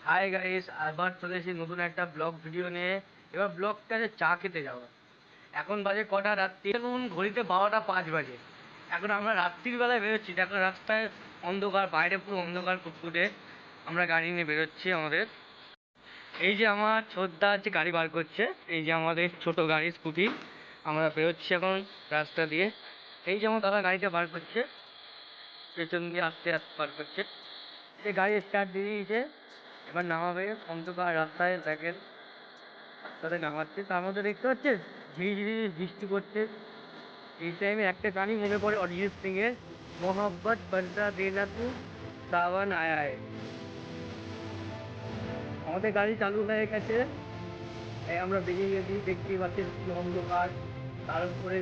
Hi guys, আবার চলে এসেছি নতুন একটা ব্লগ ভিডিও নিয়ে। এবার ব্লগটা চা খেতে যাওয়া। এখন বাজে কটা? রাত্রি। এখন ঘড়িতে 12টা 5 বাজে। এখন আমরা রাত্রির বেলায় বেরোচ্ছি। এখন রাস্তায় অন্ধকার, বাইরে পুরো অন্ধকার ফুটফুটে। আমরা গাড়ি নিয়ে বেরোচ্ছি আমাদের। এই যে আমার ছোটদা আছে, গাড়ি বার করছে। এই যে আমাদের ছোট গাড়ি, স্কুটি। আমরা বেরোচ্ছি এখন রাস্তা দিয়ে। এই যে আমার দাদা গাড়িটা বার করছে, পেছন দিয়ে আস্তে আস্তে বার করছে। সে গাড়ি স্টার্ট দিয়ে দিয়েছে, এবার নামাবে। অন্ধকার রাস্তায় দেখেন, রাস্তাতে নামাচ্ছে। তার মধ্যে দেখতে পাচ্ছেন ঝিরিঝিরি বৃষ্টি পড়ছে। এই টাইমে একটা গানই মনে পড়ে অরিজিৎ সিং এর, মোহাম্মত বনতা দেনা তু সাवन आया है। আমাদের গাড়ি চালু হয়ে গেছে, এই আমরা বেরিয়ে গেছি। দেখতেই পাচ্ছেন অন্ধকার, তার উপরে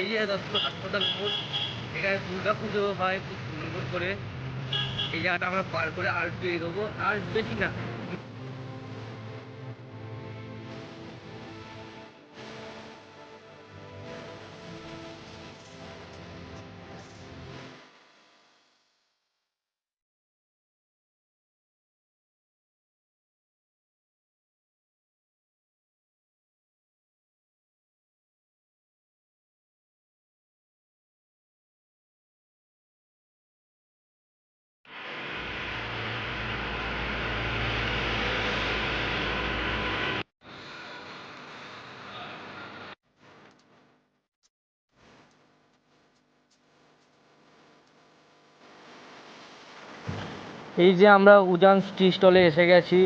এই যে হাসপাতাল মোড়, এখানে দুর্গা পুজো হয় খুব সুন্দর করে। এই জায়গাটা আমরা পার করে আর একটু এগোবো, আর বেশি না। এই যে আমরা উজান টি স্টলে এসে গেছি।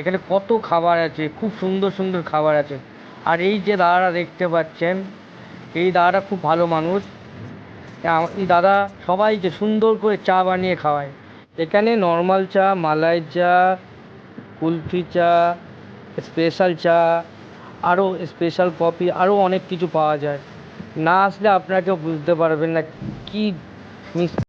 এখানে কত খাবার আছে, খুব সুন্দর সুন্দর খাবার আছে। আর এই যে দাদারা দেখতে পাচ্ছেন, এই দাদাটা খুব ভালো মানুষ। এই দাদা সবাইকে সুন্দর করে চা বানিয়ে খাওয়ায়। এখানে নর্মাল চা, মালাই চা, কুলফি চা, স্পেশাল চা, আরও স্পেশাল কফি, আরও অনেক কিছু পাওয়া যায়। না আসলে আপনারা কেউ বুঝতে পারবেন না কি মিষ্টি।